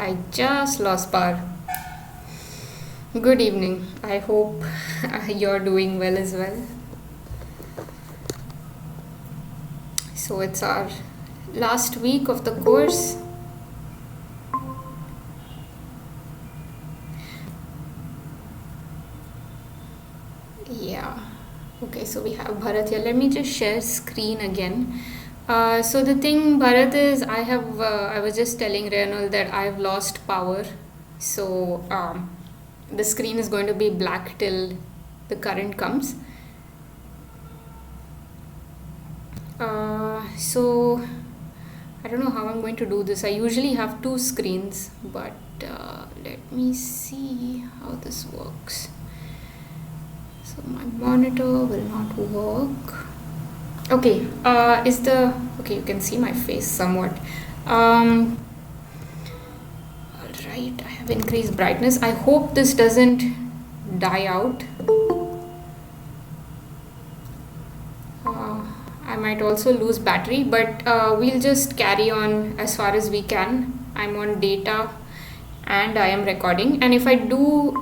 I just lost power. Good evening. I hope you're doing well as well. So it's our last week of the course. Yeah. Okay, so we have Bharat here. Let me just share screen again. So the thing, Bharat, is I was just telling Renal that I've lost power. So the screen is going to be black till the current comes. So I don't know how I'm going to do this. I usually have two screens, but let me see how this works. So my monitor will not work. Okay, okay, you can see my face somewhat. Alright, I have increased brightness. I hope this doesn't die out. I might also lose battery, but we'll just carry on as far as we can. I'm on data and I am recording. And if I do,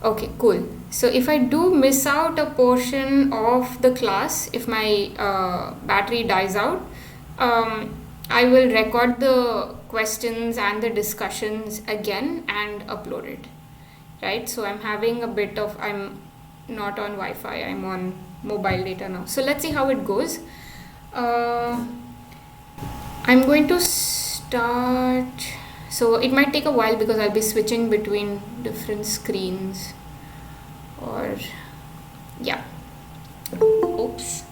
okay, cool. So if I do miss out a portion of the class, if my battery dies out, I will record the questions and the discussions again and upload it. Right? So I'm not on Wi-Fi, I'm on mobile data now. So let's see how it goes. I'm going to start. So it might take a while because I'll be switching between different screens. Oops.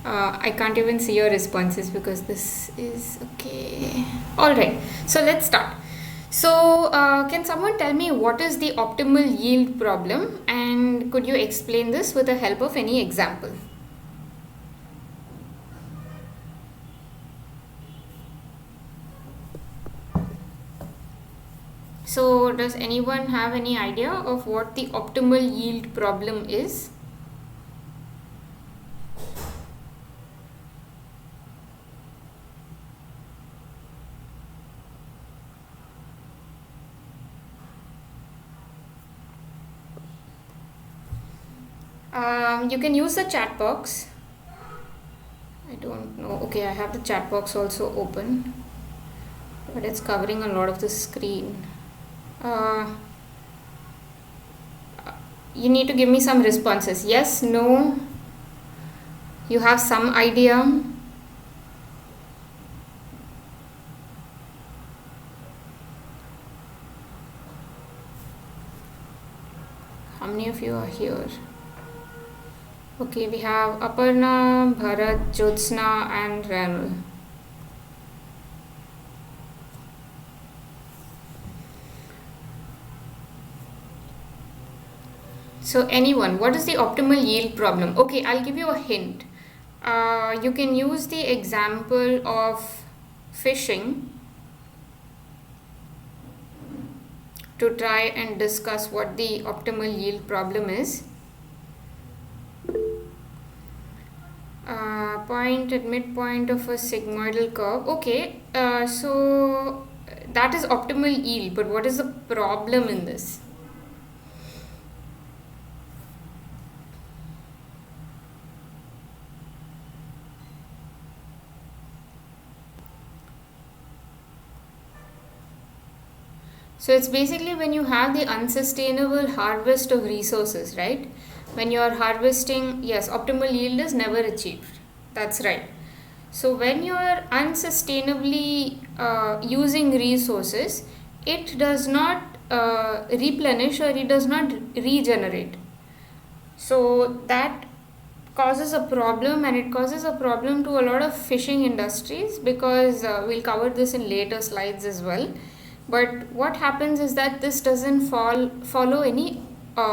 I can't even see your responses because this is okay. Alright, so let's start. So can someone tell me what is the optimal yield problem, and could you explain this with the help of any example? So does anyone have any idea of what the optimal yield problem is? You can use the chat box. I don't know. Okay, I have the chat box also open, but it's covering a lot of the screen. You need to give me some responses. Yes, no. You have some idea. How many of you are here? Okay, we have Aparna, Bharat, Jyotsna and Ranul. So anyone, what is the optimal yield problem? Okay, I'll give you a hint. You can use the example of fishing to try and discuss what the optimal yield problem is. Point at midpoint of a sigmoidal curve. Okay, so that is optimal yield, but what is the problem in this? So it's basically when you have the unsustainable harvest of resources, right? When you are harvesting, yes, optimal yield is never achieved. That's right. So when you are unsustainably using resources, it does not replenish or it does not regenerate. So that causes a problem, and it causes a problem to a lot of fishing industries because we'll cover this in later slides as well. But what happens is that this doesn't follow any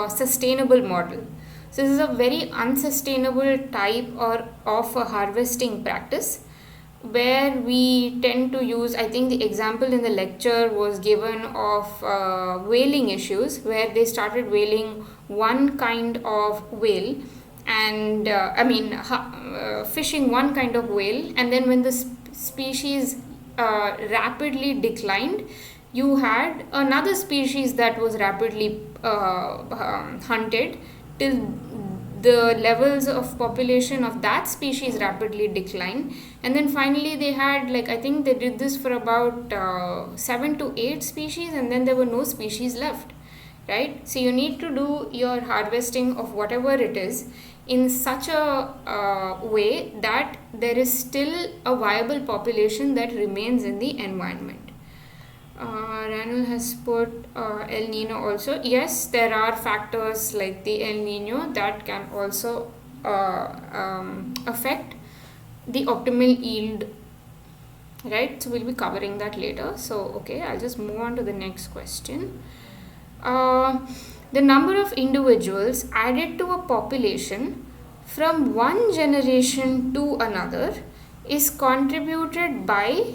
sustainable model. So this is a very unsustainable type of a harvesting practice where we tend to use, I think the example in the lecture was given of whaling issues, where they started whaling one kind of whale and fishing one kind of whale, and then when the species rapidly declined, you had another species that was rapidly hunted till the levels of population of that species rapidly decline, and then finally they had, like, I think they did this for about 7 to 8 species, and then there were no species left, right? So you need to do your harvesting of whatever it is in such a way that there is still a viable population that remains in the environment. Ranul has put El Nino also. Yes, there are factors like the El Nino that can also affect the optimal yield, right? So we'll be covering that later. So okay, I'll just move on to the next question. The number of individuals added to a population from one generation to another is contributed by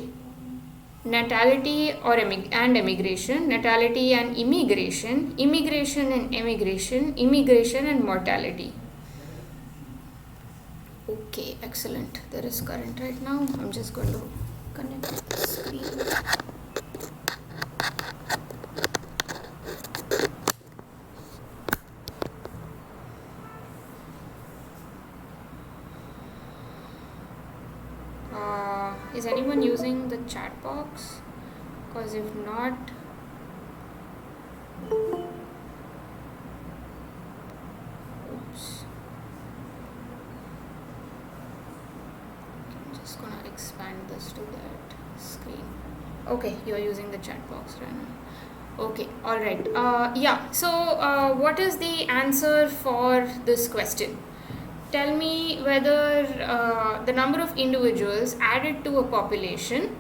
natality and emigration, natality and immigration, immigration and emigration, immigration and mortality. Okay, excellent. There is current right now. I'm just going to connect the screen. Is anyone using the chat box? Because if not, oops. I'm just gonna expand this to that screen. Okay, you're using the chat box right now. Okay, all right. Yeah. So, what is the answer for this question? Tell me whether the number of individuals added to a population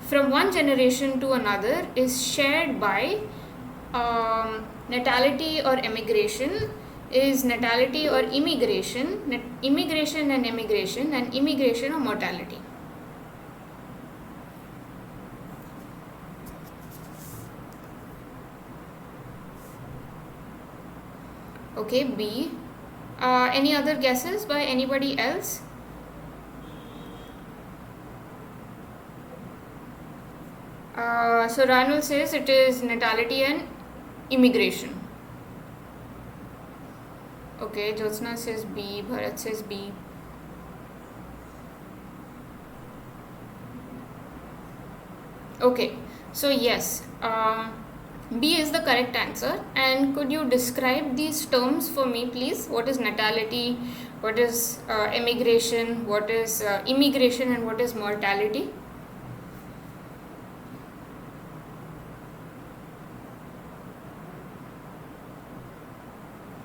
from one generation to another is shared by natality or emigration, is natality or immigration, immigration and emigration, and immigration or mortality. Okay, B. Any other guesses by anybody else? So Ranul says it is natality and immigration. Okay, Jyotsna says B, Bharat says B. Okay, so yes, B is the correct answer. And could you describe these terms for me, please? What is natality? What is emigration? What is immigration? And what is mortality?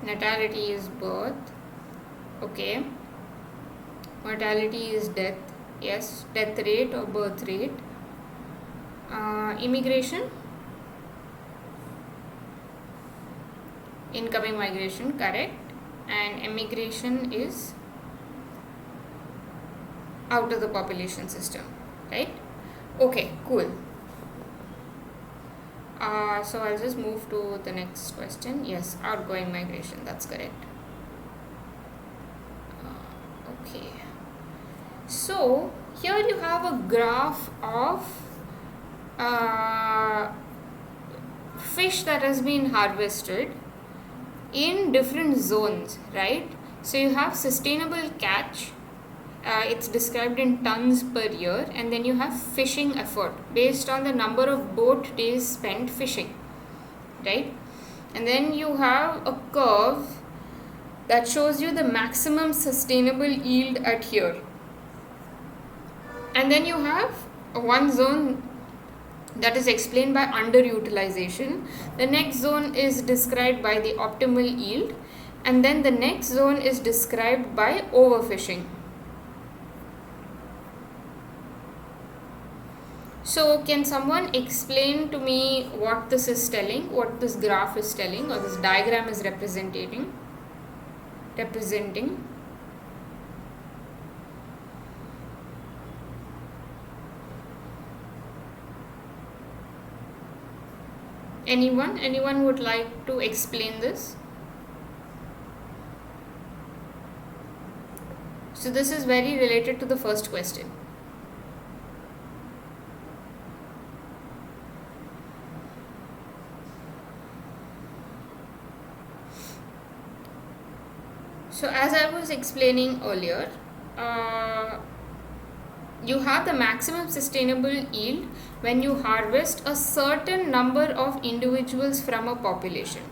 Natality is birth. Okay. Mortality is death. Yes, death rate or birth rate. Immigration, incoming migration, correct. And emigration is out of the population system, right? Okay, cool. So I'll just move to the next question. Yes, outgoing migration, that's correct. Okay, so here you have a graph of fish that has been harvested in different zones, right? So you have sustainable catch, it's described in tons per year, and then you have fishing effort based on the number of boat days spent fishing, right? And then you have a curve that shows you the maximum sustainable yield at here. And then you have one zone that is explained by underutilization. The next zone is described by the optimal yield, and then the next zone is described by overfishing. So can someone explain to me what this is telling, what this graph is telling, or this diagram is representing? Anyone would like to explain this? So this is very related to the first question. So as I was explaining earlier, uh, you have the maximum sustainable yield when you harvest a certain number of individuals from a population,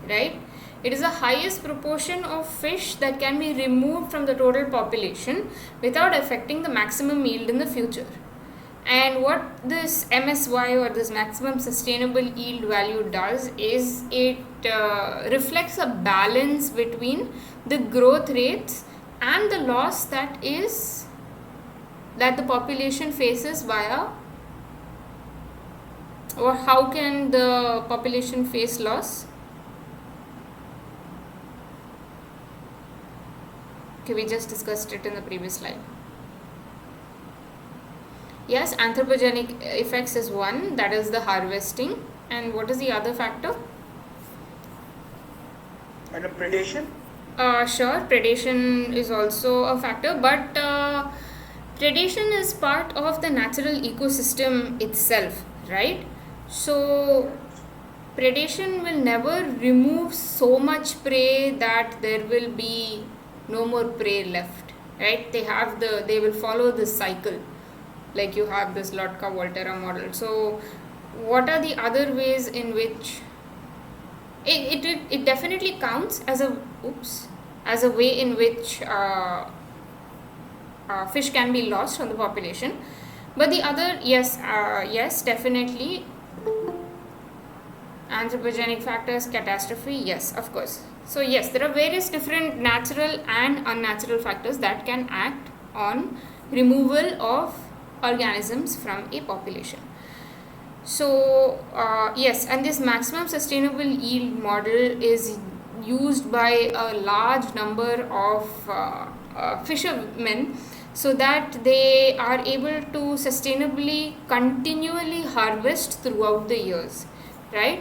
right? It is the highest proportion of fish that can be removed from the total population without affecting the maximum yield in the future. And what this MSY, or this maximum sustainable yield value, does is it reflects a balance between the growth rates and the loss that the population faces via, or how can the population face loss? Okay, we just discussed it in the previous slide. Yes, anthropogenic effects is one, that is the harvesting. And what is the other factor? And a predation? Sure, predation is also a factor, but predation is part of the natural ecosystem itself, right? So predation will never remove so much prey that there will be no more prey left, right? They will follow this cycle, like you have this Lotka-Volterra model. So what are the other ways in which it definitely counts as a way in which fish can be lost from the population? But the other, yes, definitely anthropogenic factors, catastrophe, yes, of course. So yes, there are various different natural and unnatural factors that can act on removal of organisms from a population. So yes, and this maximum sustainable yield model is used by a large number of fishermen, so that they are able to sustainably continually harvest throughout the years, right?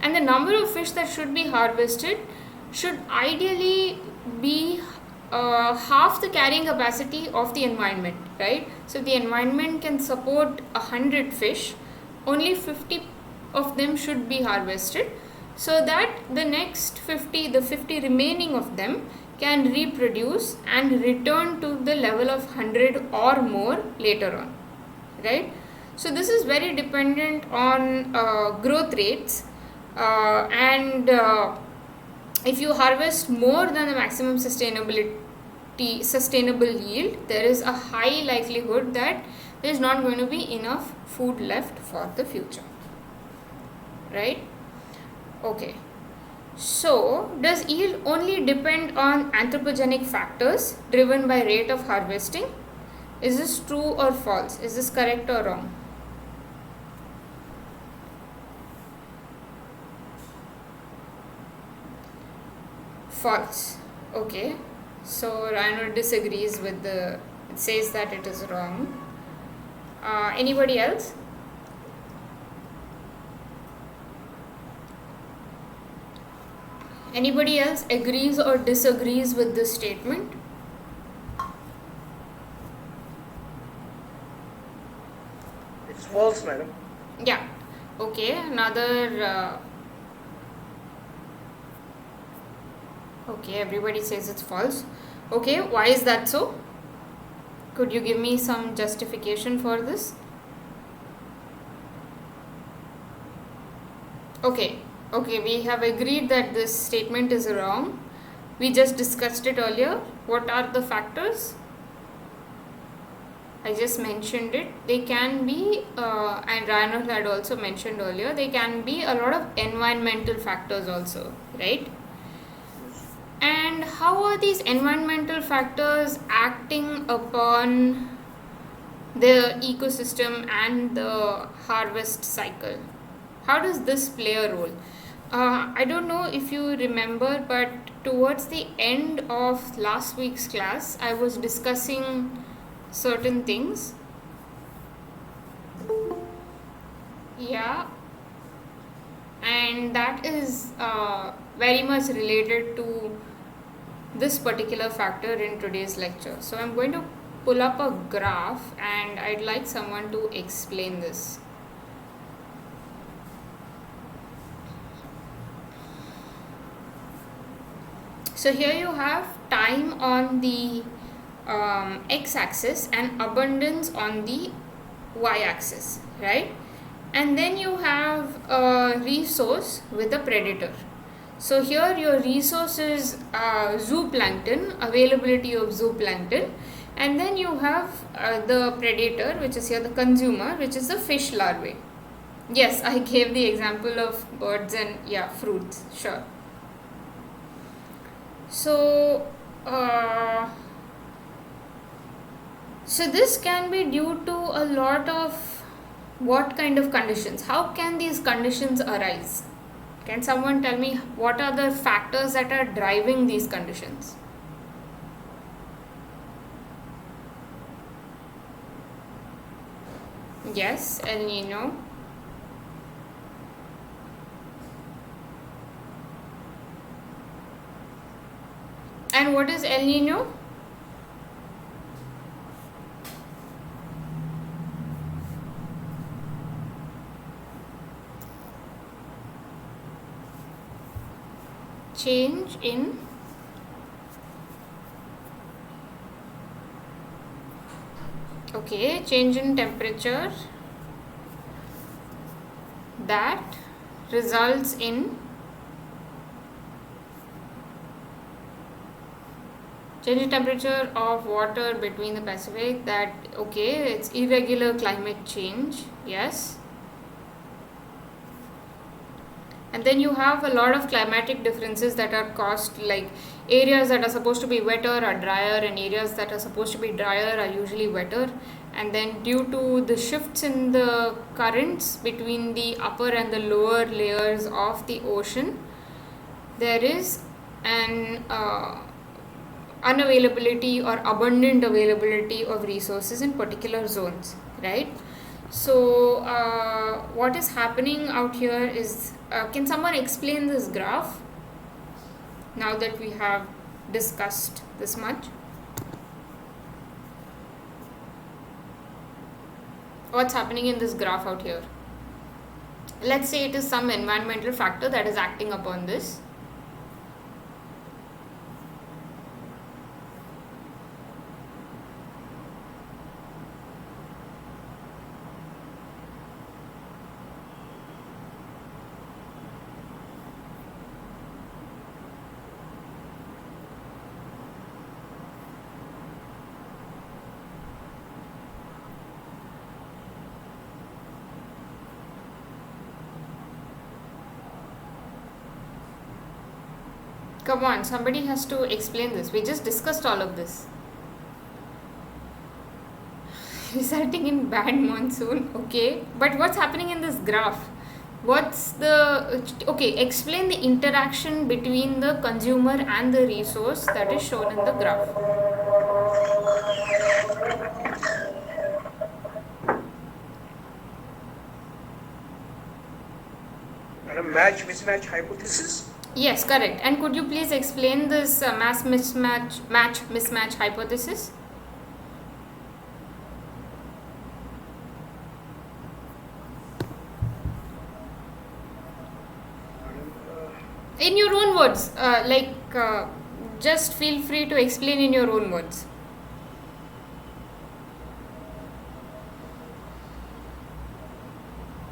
And the number of fish that should be harvested should ideally be half the carrying capacity of the environment, right? So if the environment can support 100 fish, only 50 of them should be harvested, so that the next 50, the 50 remaining of them, can reproduce and return to the level of 100 or more later on, right? So this is very dependent on growth rates, and if you harvest more than the maximum sustainable yield, there is a high likelihood that there is not going to be enough food left for the future, right? Okay, so does yield only depend on anthropogenic factors driven by rate of harvesting? Is this true or false? Is this correct or wrong? False. Okay, so Rhino disagrees with it says that it is wrong. Anybody else? Anybody else agrees or disagrees with this statement? It's false, madam. Yeah. Okay, another. Okay, everybody says it's false. Okay, why is that so? Could you give me some justification for this? Okay, we have agreed that this statement is wrong. We just discussed it earlier. What are the factors? I just mentioned it. They can be, and Reinhold had also mentioned earlier, they can be a lot of environmental factors also, right? And how are these environmental factors acting upon the ecosystem and the harvest cycle? How does this play a role? I don't know if you remember, but towards the end of last week's class, I was discussing certain things. Yeah, and that is very much related to this particular factor in today's lecture. So I'm going to pull up a graph and I'd like someone to explain this. So here you have time on the x-axis and abundance on the y-axis, right? And then you have a resource with a predator. So here your resource is zooplankton, availability of zooplankton, and then you have the predator, which is here the consumer, which is the fish larvae. Yes, I gave the example of birds and fruits, sure. So so this can be due to a lot of what kind of conditions? How can these conditions arise? Can someone tell me what are the factors that are driving these conditions? Yes, El Nino. And what is El Nino? Change in change in temperature that results in change in temperature of water between the Pacific, that it's irregular climate change, yes. And then you have a lot of climatic differences that are caused, like areas that are supposed to be wetter are drier, and areas that are supposed to be drier are usually wetter. And then due to the shifts in the currents between the upper and the lower layers of the ocean, there is an unavailability or abundant availability of resources in particular zones, right? So what is happening out here is, can someone explain this graph now that we have discussed this much? What's happening in this graph out here? Let's say it is some environmental factor that is acting upon this. Come on, somebody has to explain this. We just discussed all of this. Resulting in bad monsoon, okay. But what's happening in this graph? Explain the interaction between the consumer and the resource that is shown in the graph. Mismatch hypothesis? Yes, correct. And could you please explain this mismatch hypothesis? In your own words, just feel free to explain in your own words.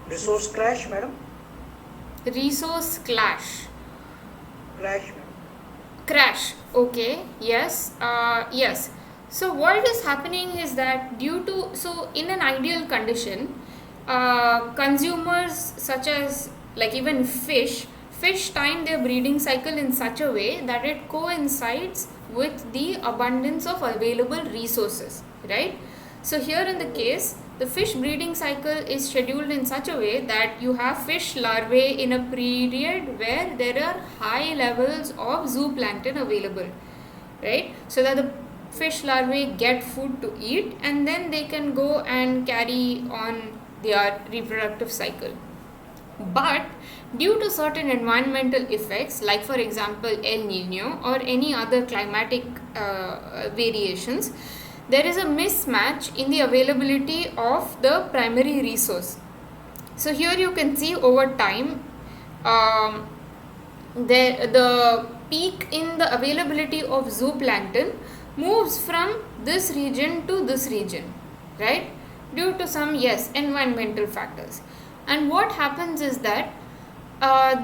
Resource clash, madam? Resource clash. Crash, okay, yes, yes. So what is happening is that in an ideal condition, consumers such as even fish time their breeding cycle in such a way that it coincides with the abundance of available resources, right? So here in the case, the fish breeding cycle is scheduled in such a way that you have fish larvae in a period where there are high levels of zooplankton available, right? So that the fish larvae get food to eat and then they can go and carry on their reproductive cycle. But due to certain environmental effects, like for example El Nino or any other climatic variations, there is a mismatch in the availability of the primary resource. So here you can see over time, the peak in the availability of zooplankton moves from this region to this region, right? Due to some, yes, environmental factors. And what happens is that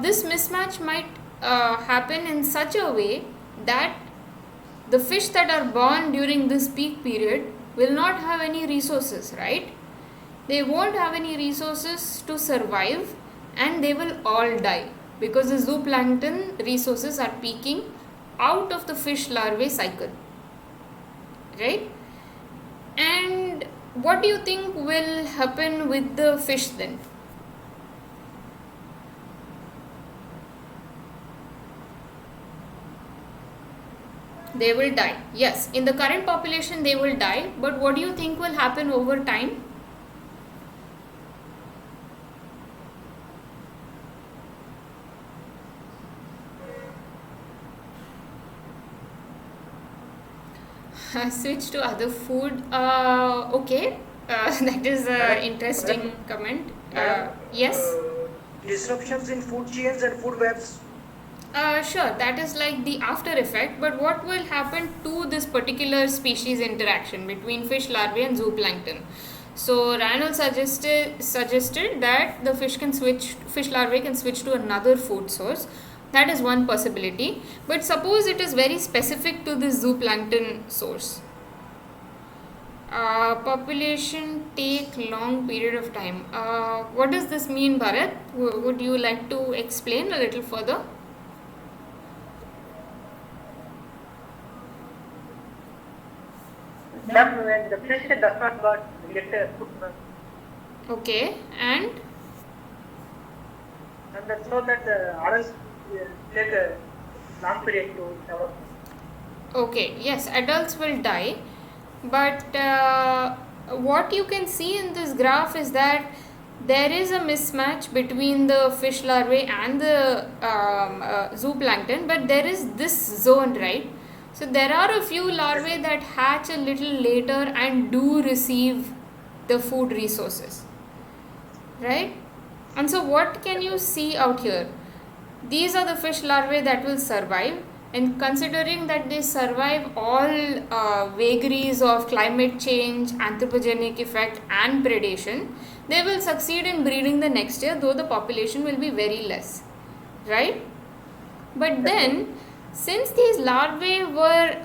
this mismatch might happen in such a way that the fish that are born during this peak period will not have any resources, right? They won't have any resources to survive and they will all die because the zooplankton resources are peaking out of the fish larvae cycle, right? And what do you think will happen with the fish then? They will die. Yes, in the current population they will die, but what do you think will happen over time? Switch to other food. Okay, that is an interesting comment. Yes. Disruptions in food chains and food webs. Sure, that is like the after effect, but what will happen to this particular species interaction between fish larvae and zooplankton? So Randall suggested that the fish larvae can switch to another food source. That is one possibility, but suppose it is very specific to this zooplankton source. Population take long period of time. What does this mean, Bharat? Would you like to explain a little further? Ma'am, when the fish does not get food, Okay, and that's so that the adults take a long period to develop. okay, yes, adults will die, but what you can see in this graph is that there is a mismatch between the fish larvae and the zooplankton, but there is this zone, right? So there are a few larvae that hatch a little later and do receive the food resources, right? And so what can you see out here? These are the fish larvae that will survive, and considering that they survive all vagaries of climate change, anthropogenic effect and predation, they will succeed in breeding the next year, though the population will be very less, right? But then, since these larvae were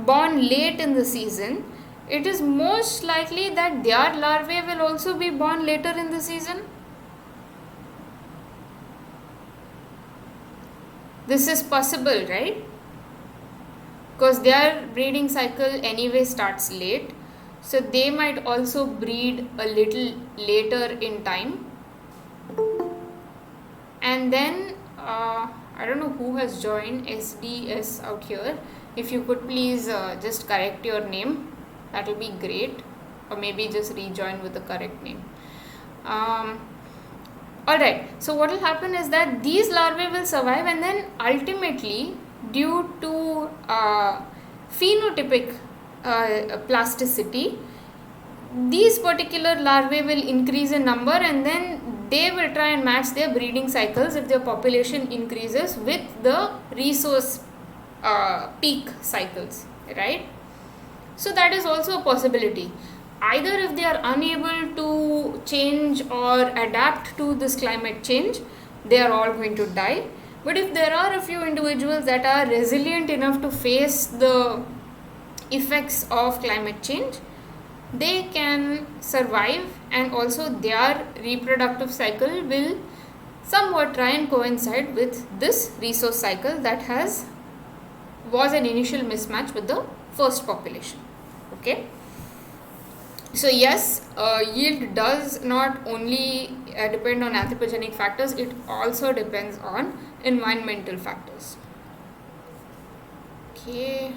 born late in the season, it is most likely that their larvae will also be born later in the season. This is possible, right? Because their breeding cycle anyway starts late, so they might also breed a little later in time. And then I don't know who has joined SDS out here. If you could please just correct your name, that will be great, or maybe just rejoin with the correct name. Alright, so what will happen is that these larvae will survive, and then ultimately, due to phenotypic plasticity, these particular larvae will increase in number, and then they will try and match their breeding cycles if their population increases with the resource peak cycles, right? So that is also a possibility. Either if they are unable to change or adapt to this climate change, they are all going to die. But if there are a few individuals that are resilient enough to face the effects of climate change, they can survive, and also their reproductive cycle will somewhat try and coincide with this resource cycle that was an initial mismatch with the first population. Okay. So yes, yield does not only depend on anthropogenic factors, it also depends on environmental factors. Okay.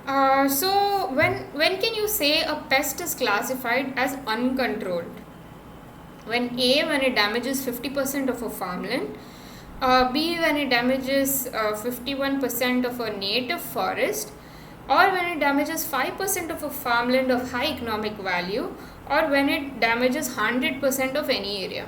So when can you say a pest is classified as uncontrolled? When it damages 50% of a farmland, B, when it damages 51% of a native forest, or when it damages 5% of a farmland of high economic value, or when it damages 100% of any area.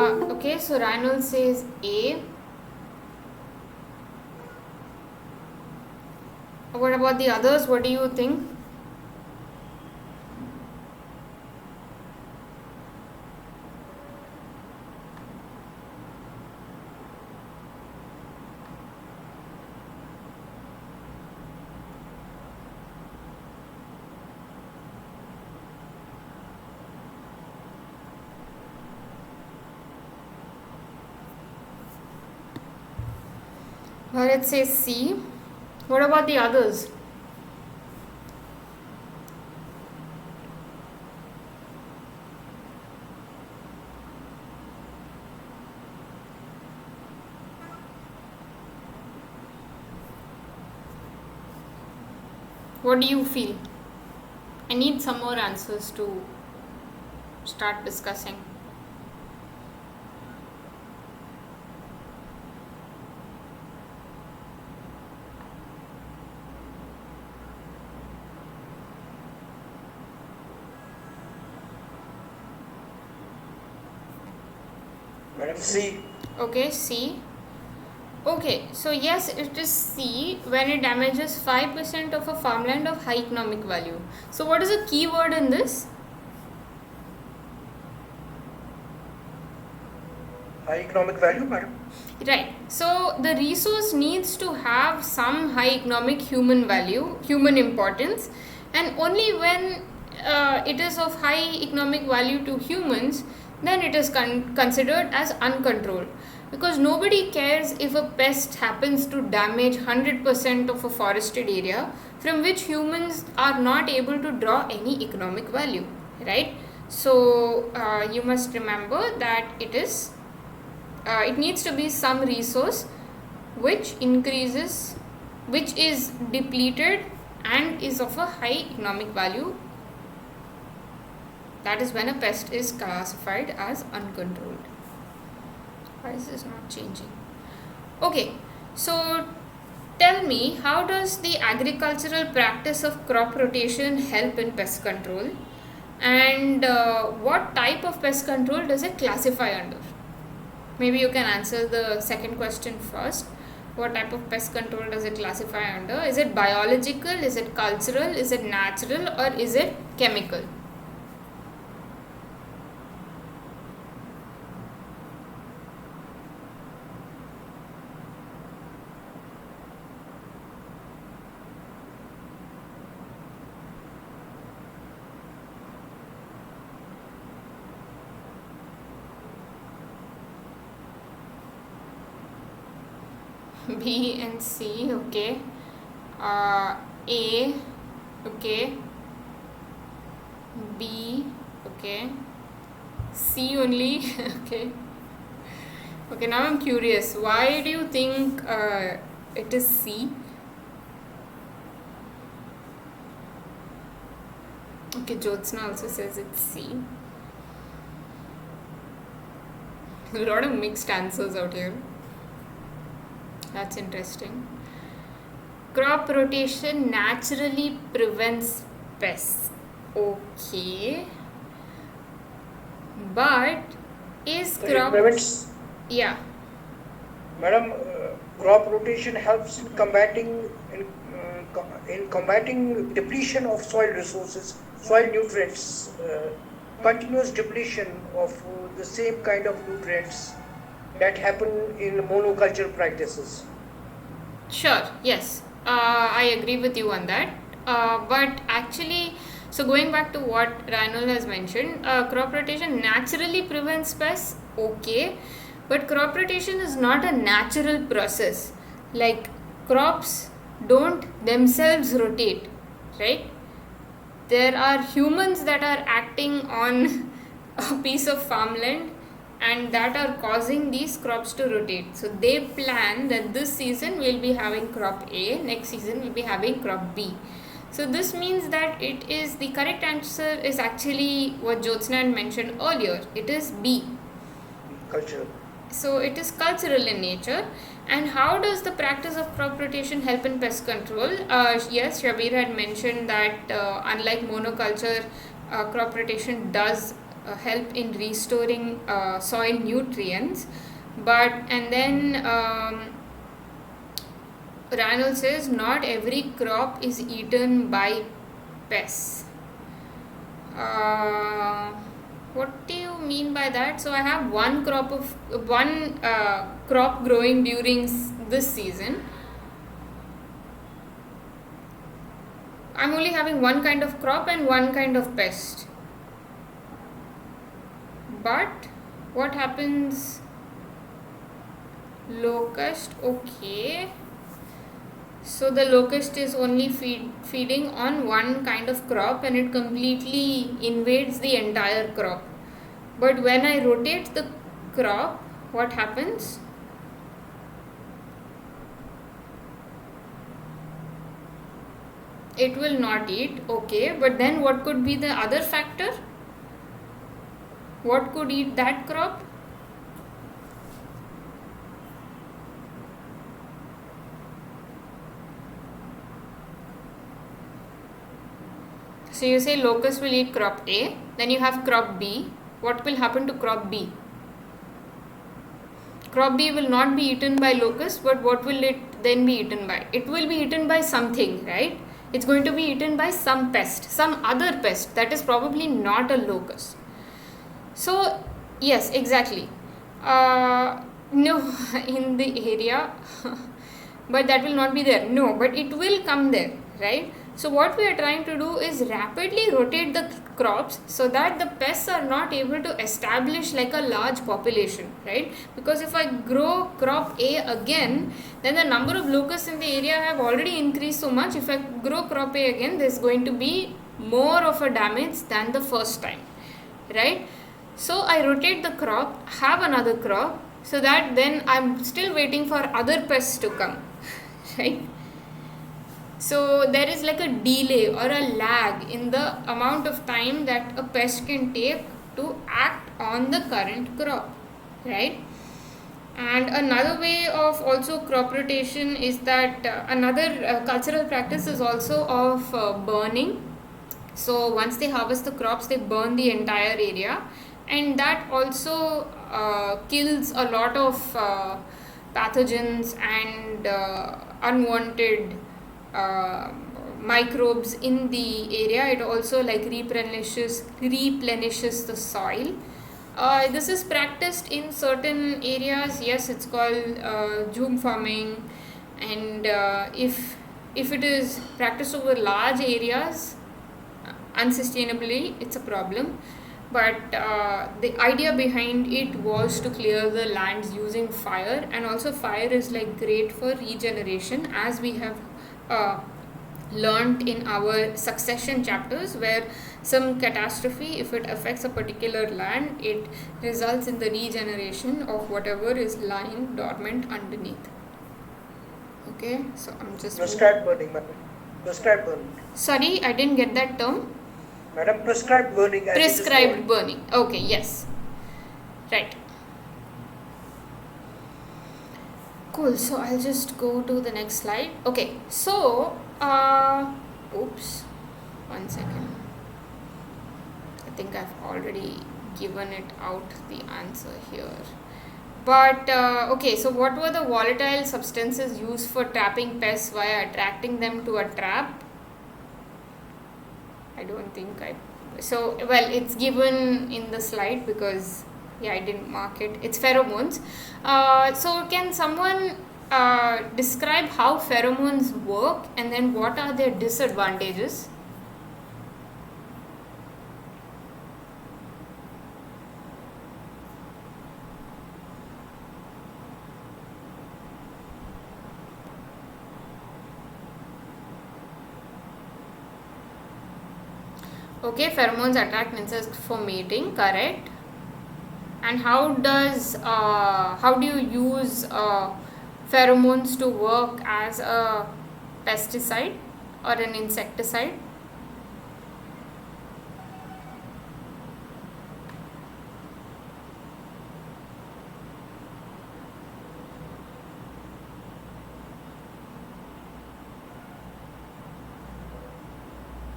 Okay, so Reinhold says A. What about the others? What do you think? Bharat says C. What about the others? What do you feel? I need some more answers to start discussing. Madam, C. Okay, C. Okay, so yes, it is C when it damages 5% of a farmland of high economic value. So, what is the key word in this? High economic value, madam. Right. So, the resource needs to have some high economic human value, human importance, and only when it is of high economic value to humans, then it is considered as uncontrolled. Because nobody cares if a pest happens to damage 100% of a forested area from which humans are not able to draw any economic value, right? So, you must remember that it needs to be some resource which increases, which is depleted and is of a high economic value. That is when a pest is classified as uncontrolled. Why is this not changing? Okay, so tell me, how does the agricultural practice of crop rotation help in pest control? And what type of pest control does it classify under? Maybe you can answer the second question first. What type of pest control does it classify under? Is it biological? Is it cultural? Is it natural? Or is it chemical? B and C, okay. A, okay. B, okay. C only, okay. Okay, now I'm curious. Why do you think it is C? Okay, Jyotsna also says it's C. A lot of mixed answers out here. That's interesting. Crop rotation naturally prevents pests. Okay. But is It crop... prevents, Yeah. madam, crop rotation helps in combating depletion of soil resources, soil nutrients, continuous depletion of the same kind of nutrients that happen in monoculture practices. Sure, yes. I agree with you on that. But actually, so going back to what Reinhold has mentioned, crop rotation naturally prevents pests, okay. But crop rotation is not a natural process. Like crops don't themselves rotate, right? There are humans that are acting on a piece of farmland and that are causing these crops to rotate. So they plan that this season we'll be having crop A, next season we'll be having crop B. So this means that it is, the correct answer is actually what Jyotsna had mentioned earlier. It is B. Culture. So it is cultural in nature. And how does the practice of crop rotation help in pest control? Yes, Shabir had mentioned that unlike monoculture, crop rotation does help in restoring soil nutrients. But and then Ranul says not every crop is eaten by pests. What do you mean by that? So I have one crop growing during this season. I'm only having one kind of crop and one kind of pest. But what happens? Locust, okay. So the locust is only feeding on one kind of crop and it completely invades the entire crop. But when I rotate the crop, what happens? It will not eat, okay. But then what could be the other factor? What could eat that crop? So you say locust will eat crop A, then you have crop B. What will happen to crop B? Crop B will not be eaten by locust, but what will it then be eaten by? It will be eaten by something, right? It's going to be eaten by some pest, some other pest that is probably not a locust. So, yes, exactly. No, in the area, but that will not be there. No, but it will come there, right? So what we are trying to do is rapidly rotate the crops so that the pests are not able to establish like a large population, right? Because if I grow crop A again, then the number of locusts in the area have already increased so much. If I grow crop A again, there's going to be more of a damage than the first time, right? So I rotate the crop, have another crop, so that then I'm still waiting for other pests to come, right? So there is like a delay or a lag in the amount of time that a pest can take to act on the current crop, right? And another way of also crop rotation is that another cultural practice is also of burning. So once they harvest the crops, they burn the entire area, and that also kills a lot of pathogens and unwanted microbes in the area. It also like replenishes the soil. This is practiced in certain areas. Yes, it's called jhum farming, and if it is practiced over large areas unsustainably, it's a problem. But the idea behind it was to clear the lands using fire, and also fire is like great for regeneration, as we have learnt in our succession chapters, where some catastrophe, if it affects a particular land, it results in the regeneration of whatever is lying dormant underneath. Okay, so I'm just prescribed burning, madam. Prescribed burning. Sorry, I didn't get that term. Madam, prescribed burning. Prescribed burning. Okay, yes. Right. Cool. So I'll just go to the next slide. Okay. So, oops. 1 second. I think I've already given it out the answer here. But, okay. So what were the volatile substances used for trapping pests via attracting them to a trap? I don't think so, well, it's given in the slide because, yeah, I didn't mark it. It's pheromones. So can someone describe how pheromones work and then what are their disadvantages? Okay, pheromones attract insects for mating, correct? And how do you use pheromones to work as a pesticide or an insecticide?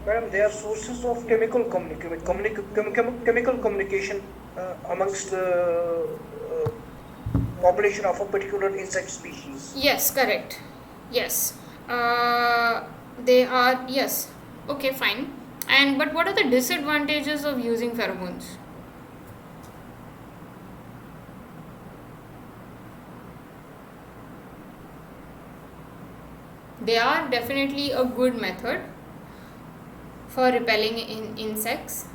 Madam, they are sources of chemical communication amongst the population of a particular insect species. Yes, correct. Yes. They are, yes. Okay, fine. And but what are the disadvantages of using pheromones? They are definitely a good method for repelling insects.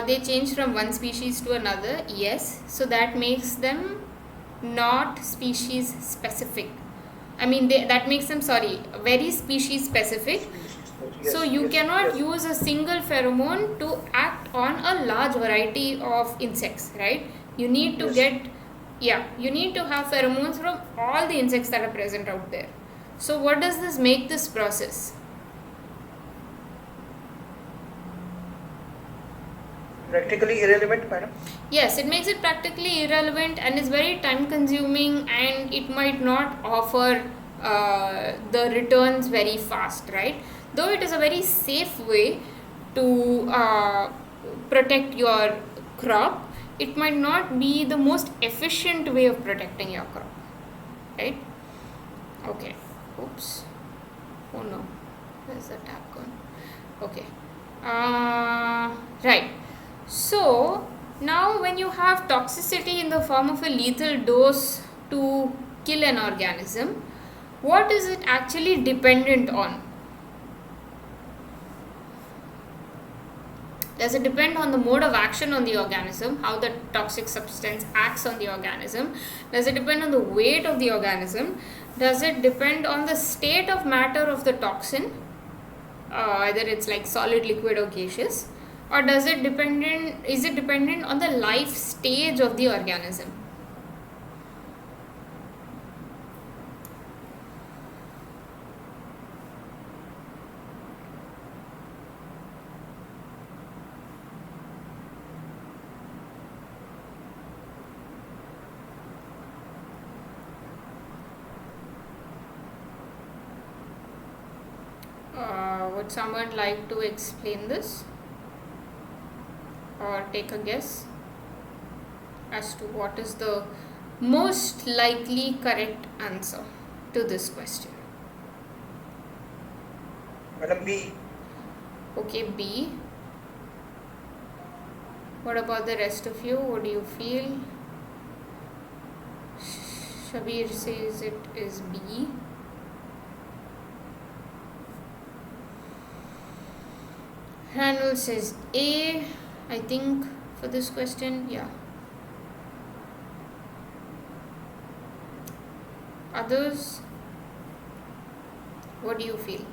They change from one species to another, yes, so that makes them not species specific. I mean, that makes them, very species specific. Yes, So you yes, cannot yes. use a single pheromone to act on a large variety of insects, right? You need to Yes. you need to have pheromones from all the insects that are present out there. So what does this make this process? Practically irrelevant, madam. Yes, it makes it practically irrelevant and is very time consuming, and it might not offer the returns very fast, right? Though it is a very safe way to protect your crop, it might not be the most efficient way of protecting your crop, right? Okay. Oops. Oh no. Where's the tab gone? Okay. Right. So now when you have toxicity in the form of a lethal dose to kill an organism, what is it actually dependent on? Does it depend on the mode of action on the organism, how the toxic substance acts on the organism? Does it depend on the weight of the organism? Does it depend on the state of matter of the toxin, either it's like solid, liquid or gaseous? Or is it dependent on the life stage of the organism? Would someone like to explain this or take a guess as to what is the most likely correct answer to this question? Madam, B. Okay, B. What about the rest of you? What do you feel? Shabir says it is B. Ranul says A. I think for this question, yeah. Others, what do you feel?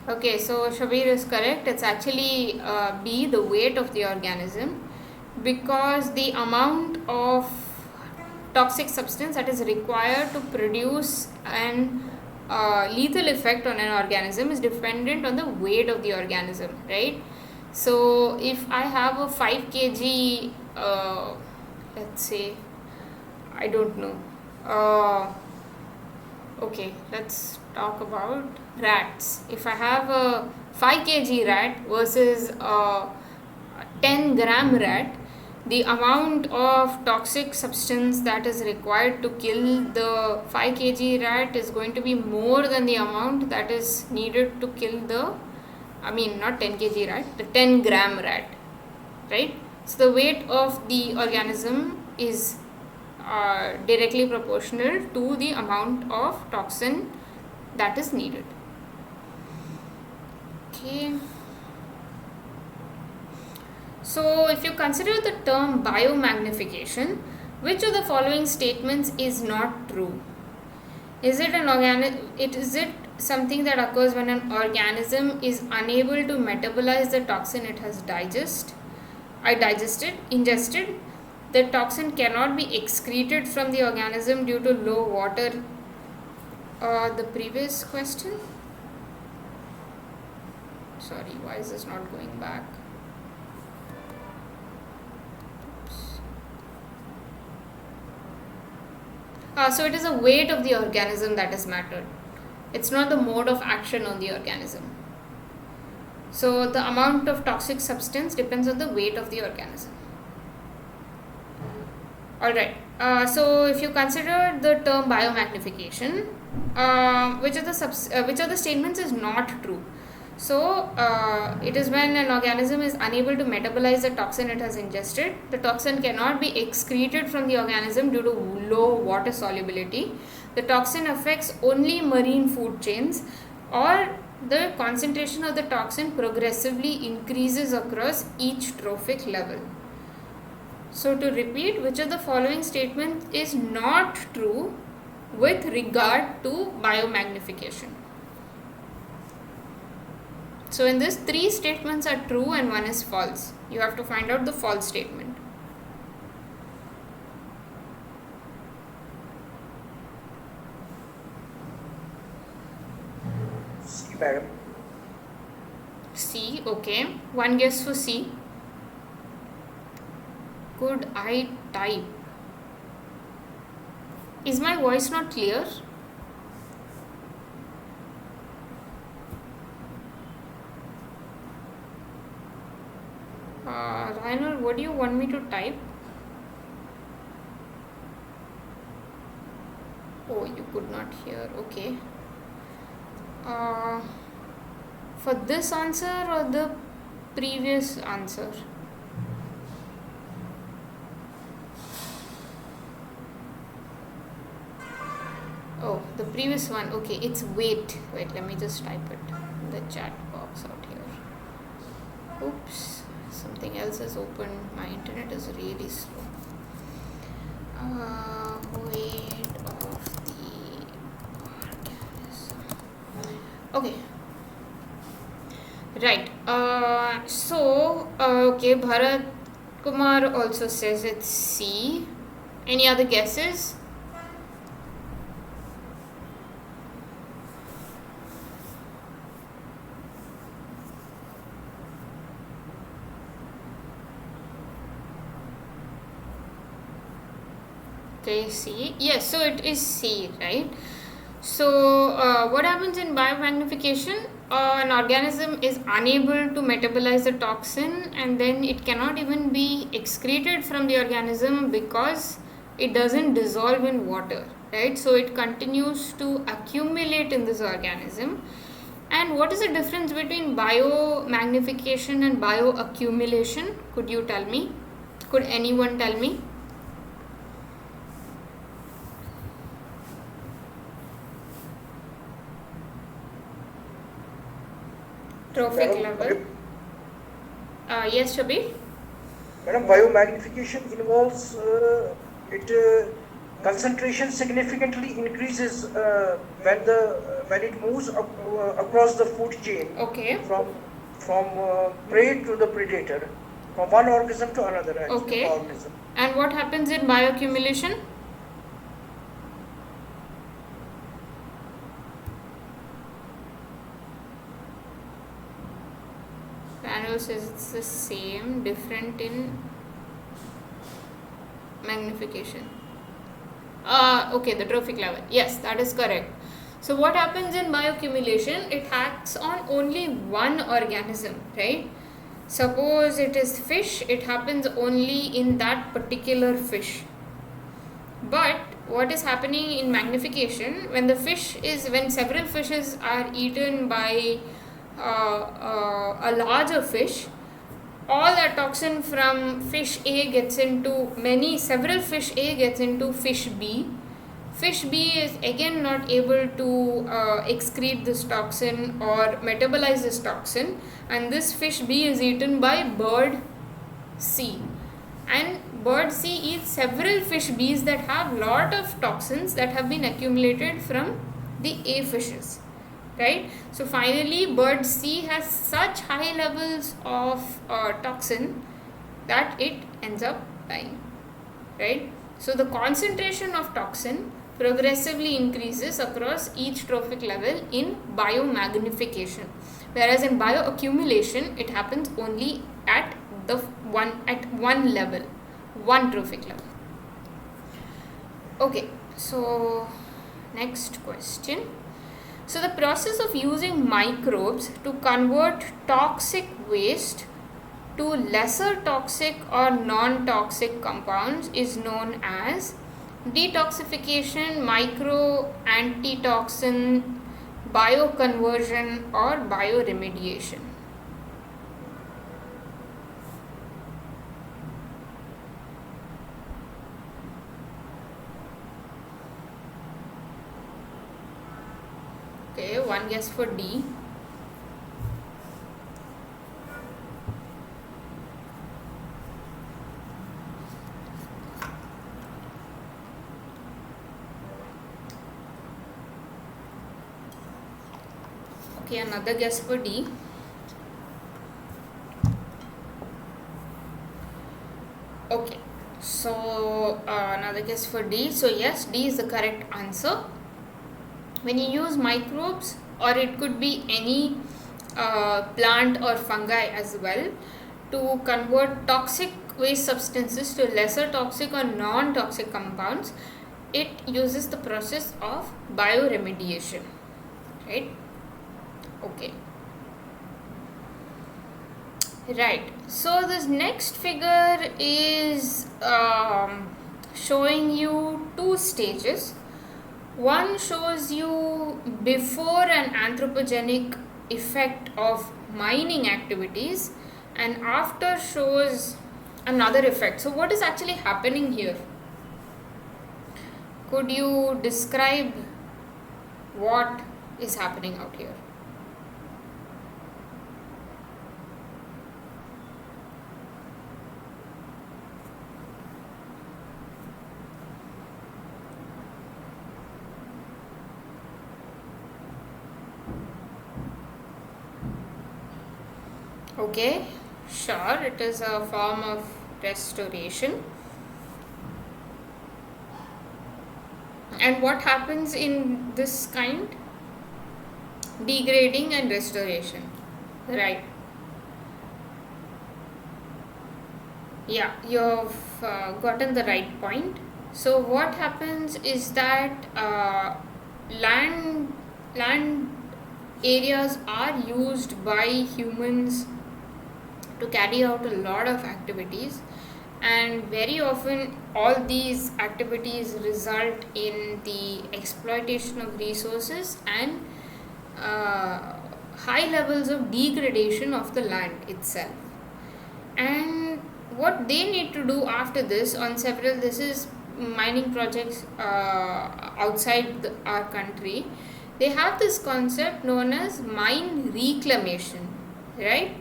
Okay, so Shabir is correct. It's actually B, the weight of the organism, because the amount of toxic substance that is required to produce an lethal effect on an organism is dependent on the weight of the organism, right? So if I have a 5 kg, let's say, I don't know, okay, let's talk about rats. If I have a 5 kg rat versus a 10 gram rat, the amount of toxic substance that is required to kill the 5 kg rat is going to be more than the amount that is needed to kill not 10 kg rat, the 10 gram rat, right? So the weight of the organism is directly proportional to the amount of toxin that is needed. Okay. So if you consider the term biomagnification, which of the following statements is not true? Is it something that occurs when an organism is unable to metabolize the toxin it has ingested? The toxin cannot be excreted from the organism due to low water The previous question. Sorry, why is this not going back? So it is the weight of the organism that is mattered. It's not the mode of action on the organism. So the amount of toxic substance depends on the weight of the organism. Alright, so if you consider the term biomagnification, which of the statements is not true? So it is when an organism is unable to metabolize the toxin it has ingested. The toxin cannot be excreted from the organism due to low water solubility. The toxin affects only marine food chains, or the concentration of the toxin progressively increases across each trophic level. So to repeat, which of the following statement is not true with regard to biomagnification? So in this, 3 statements are true and 1 is false. You have to find out the false statement. C, madam. C, okay. 1 guess for C. Could I type? Is my voice not clear? Rainer, what do you want me to type? Oh, you could not hear. Okay. For this answer or the previous answer? Oh, the previous one. Okay, it's weight. Wait, let me just type it in the chat box out here. Oops, something else is open. My internet is really slow. Weight of the organism. Okay. Right. Okay, Bharat Kumar also says it's C. Any other guesses? Okay, C. Yes, so it is C, right? So, what happens in biomagnification? An organism is unable to metabolize the toxin, and then it cannot even be excreted from the organism because it doesn't dissolve in water, right? So, it continues to accumulate in this organism. And what is the difference between biomagnification and bioaccumulation? Could you tell me? Could anyone tell me? Trophic level. Yes, Shabir? Madam, biomagnification involves concentration significantly increases when it moves across the food chain. Okay. From prey to the predator, from one organism to another. Okay. Organism. And what happens in bioaccumulation? Randall says it's the same, different in magnification. Okay, the trophic level. Yes, that is correct. So what happens in bioaccumulation? It acts on only one organism, right? Suppose it is fish, it happens only in that particular fish. But what is happening in magnification, when several fishes are eaten by a larger fish, all the toxin from fish A gets into several fish A gets into fish B. Fish B is again not able to excrete this toxin or metabolize this toxin, and this fish B is eaten by bird C. And bird C eats several fish B's that have lot of toxins that have been accumulated from the A fishes. Right? So finally, bird C has such high levels of toxin that it ends up dying. Right? So the concentration of toxin progressively increases across each trophic level in biomagnification, whereas in bioaccumulation it happens only at one level, one trophic level. Okay, so next question. So the process of using microbes to convert toxic waste to lesser toxic or non-toxic compounds is known as detoxification, micro-antitoxin, bioconversion, or bioremediation. Okay, one guess for D. Okay, another guess for D. Okay, so another guess for D. So yes, D is the correct answer. When you use microbes, or it could be any plant or fungi as well, to convert toxic waste substances to lesser toxic or non-toxic compounds, it uses the process of bioremediation, right? Okay. Right, so this next figure is showing you two stages. One shows you before an anthropogenic effect of mining activities, and after shows another effect. So what is actually happening here? Could you describe what is happening out here? Okay, sure, it is a form of restoration. And what happens in this kind? Degrading and restoration, right? Yeah, you've gotten the right point. So what happens is that land areas are used by humans to carry out a lot of activities, and very often all these activities result in the exploitation of resources and high levels of degradation of the land itself. And what they need to do after this, on several, this is mining projects outside our country, they have this concept known as mine reclamation, right?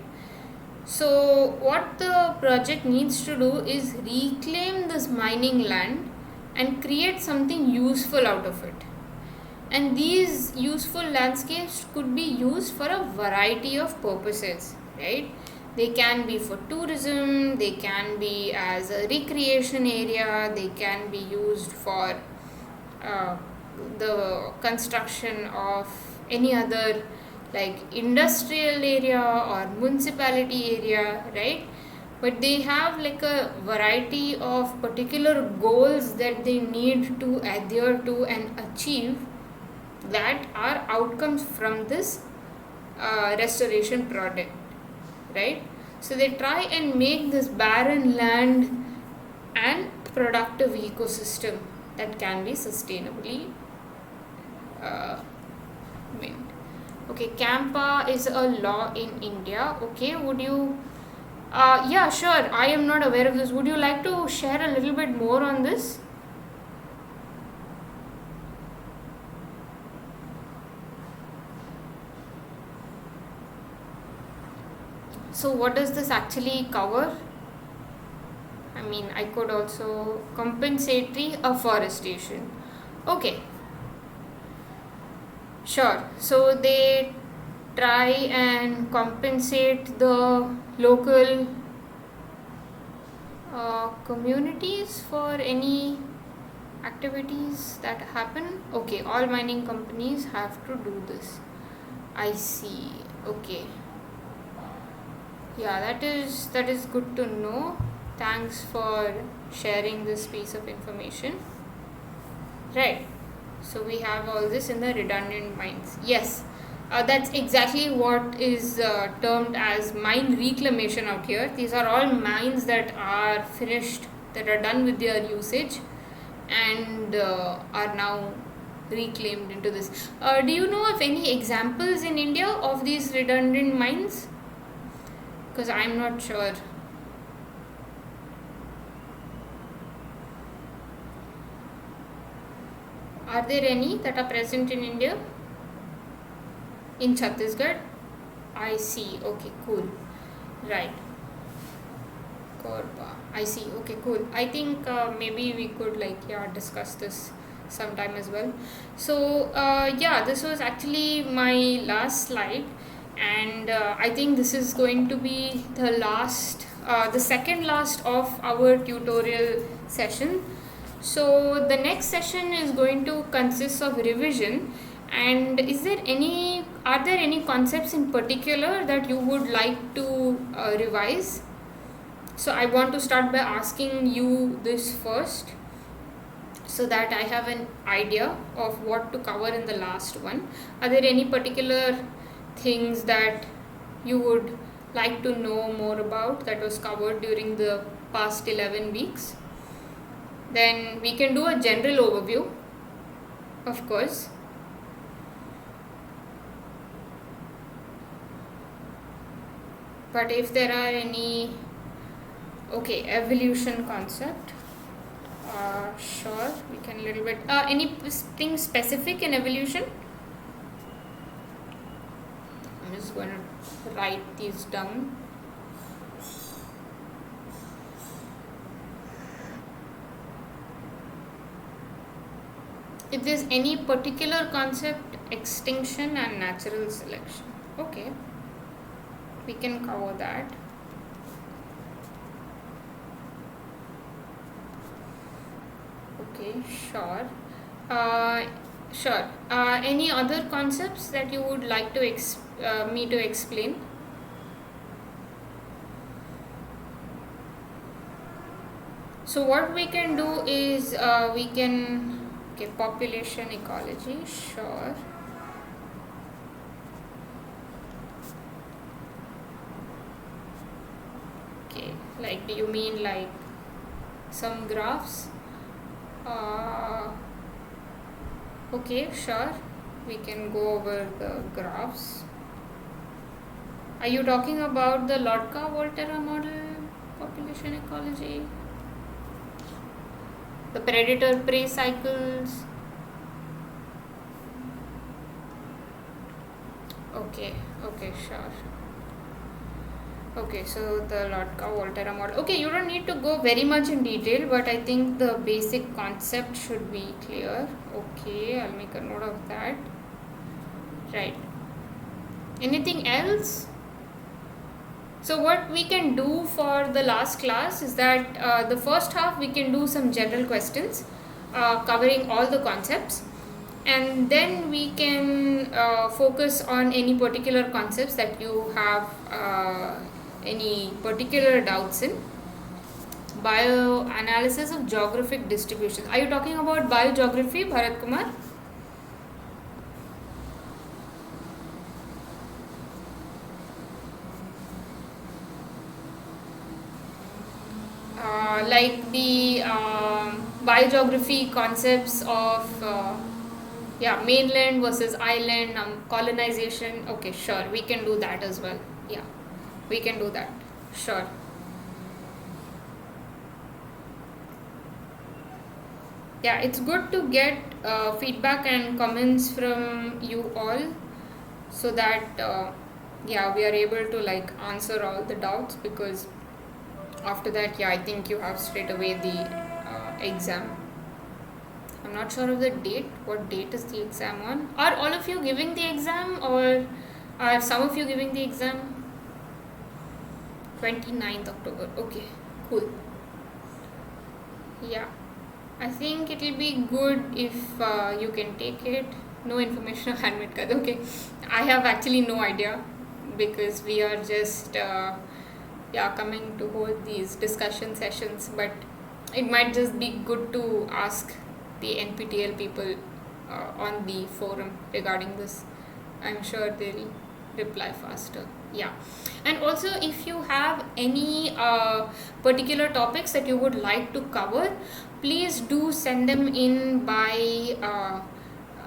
So what the project needs to do is reclaim this mining land and create something useful out of it. And these useful landscapes could be used for a variety of purposes, right? They can be for tourism, they can be as a recreation area, they can be used for the construction of any other like industrial area or municipality area, right? But they have like a variety of particular goals that they need to adhere to and achieve, that are outcomes from this restoration project, right? So they try and make this barren land an productive ecosystem that can be sustainably maintained. Okay, CAMPA is a law in India. Okay, would you yeah, sure, I am not aware of this. Would you like to share a little bit more on this? So what does this actually cover? I mean, I could also compensatory afforestation. Okay, sure. So they try and compensate the local communities for any activities that happen. Okay, all mining companies have to do this. I see. Okay. Yeah, that is good to know. Thanks for sharing this piece of information. Right. So we have all this in the redundant mines. Yes, that's exactly what is termed as mine reclamation out here. These are all mines that are finished, that are done with their usage, and are now reclaimed into this. Do you know of any examples in India of these redundant mines? Because I'm not sure. Are there any that are present in India? In Chhattisgarh? I see. Okay, cool. Right. Korba. I see. Okay, cool. I think maybe we could discuss this sometime as well. So this was actually my last slide, and I think this is going to be the second last of our tutorial session. So the next session is going to consist of revision. And are there any concepts in particular that you would like to revise? So I want to start by asking you this first, so that I have an idea of what to cover in the last one. Are there any particular things that you would like to know more about that was covered during the past 11 weeks? Then we can do a general overview, of course. But if there are any, okay, evolution concept, sure, we can a little bit, anything specific in evolution? I'm just going to write these down. If there's any particular concept, extinction and natural selection. Okay, we can cover that. Okay, sure. Sure. Any other concepts that you would like to me to explain? So what we can do is population ecology, sure. Okay, do you mean some graphs? Okay, sure. We can go over the graphs. Are you talking about the Lotka-Volterra model population ecology? The predator-prey cycles? Okay, sure. Okay, so the Lotka-Volterra model. Okay, you don't need to go very much in detail, but I think the basic concept should be clear. Okay, I'll make a note of that. Right. Anything else? So what we can do for the last class is that the first half we can do some general questions covering all the concepts, and then we can focus on any particular concepts that you have any particular doubts in. Bioanalysis of geographic distributions. Are you talking about biogeography, Bharat Kumar? Like the biogeography concepts of mainland versus island, colonization. Okay, sure, we can do that as well. Yeah, we can do that. Sure. Yeah, it's good to get feedback and comments from you all, so that we are able to answer all the doubts, because after that, I think you have straight away the exam. I'm not sure of the date. What date is the exam on? Are all of you giving the exam, or are some of you giving the exam? 29th October. Okay, cool. Yeah, I think it will be good if you can take it. No information handmade card. Okay, I have actually no idea because we are just coming to hold these discussion sessions. But it might just be good to ask the NPTEL people on the forum regarding this. I'm sure they'll reply faster. Yeah, and also if you have any particular topics that you would like to cover, please do send them in by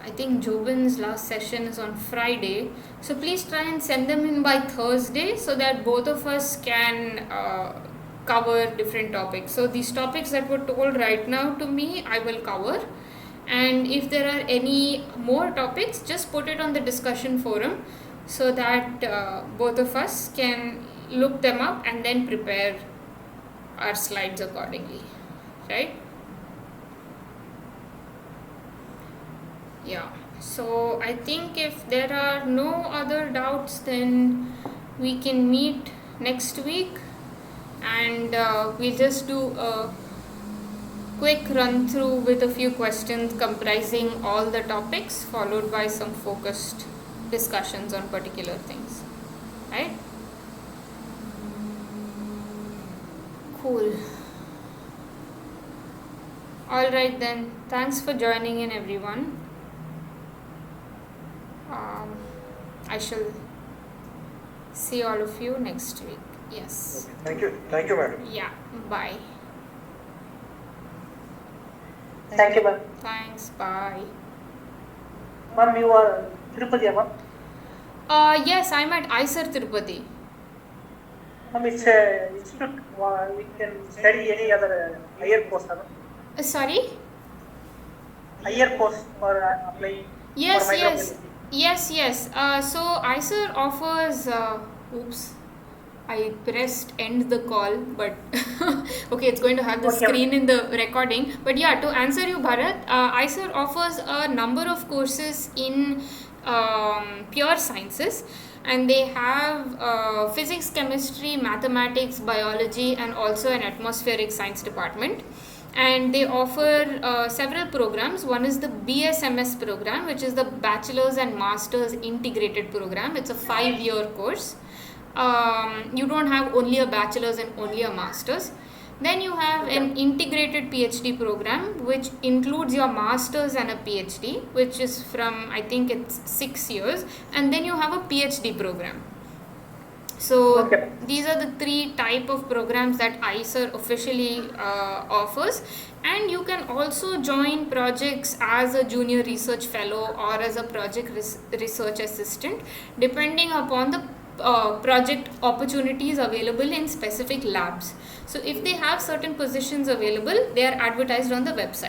I think Jobin's last session is on Friday, so please try and send them in by Thursday so that both of us can cover different topics. So these topics that were told right now to me, I will cover, and if there are any more topics, just put it on the discussion forum so that both of us can look them up and then prepare our slides accordingly, right? Yeah, so I think if there are no other doubts, then we can meet next week, and we'll just do a quick run through with a few questions comprising all the topics, followed by some focused discussions on particular things, right? Cool. All right then, thanks for joining in, everyone. I shall see all of you next week. Yes. Okay. Thank you, madam. Yeah, bye. Thank you, ma'am. Thanks, bye. Ma'am, you are Tirupati, ma'am. Yes, I'm at ISER Tirupati. Ma'am, it's a institute. We can study any other higher course, ma'am. Sorry? Higher course for applying Yes, for yes. microbiology. Yes. So ISER offers. Oops. I pressed end the call, but okay, it's going to have the Okay. screen in the recording. But yeah, to answer you, Bharat, ISER offers a number of courses in pure sciences, and they have physics, chemistry, mathematics, biology, and also an atmospheric science department. And they offer several programs. One is the BSMS program, which is the Bachelor's and Master's Integrated Program. It's a 5-year course. You don't have only a bachelor's and only a master's. Then you have an integrated PhD program, which includes your master's and a PhD, which is from, I think it's 6 years. And then you have a PhD program. So these are the 3 type of programs that ISER officially offers, and you can also join projects as a junior research fellow or as a project research assistant, depending upon the project opportunities available in specific labs. So if they have certain positions available, they are advertised on the website.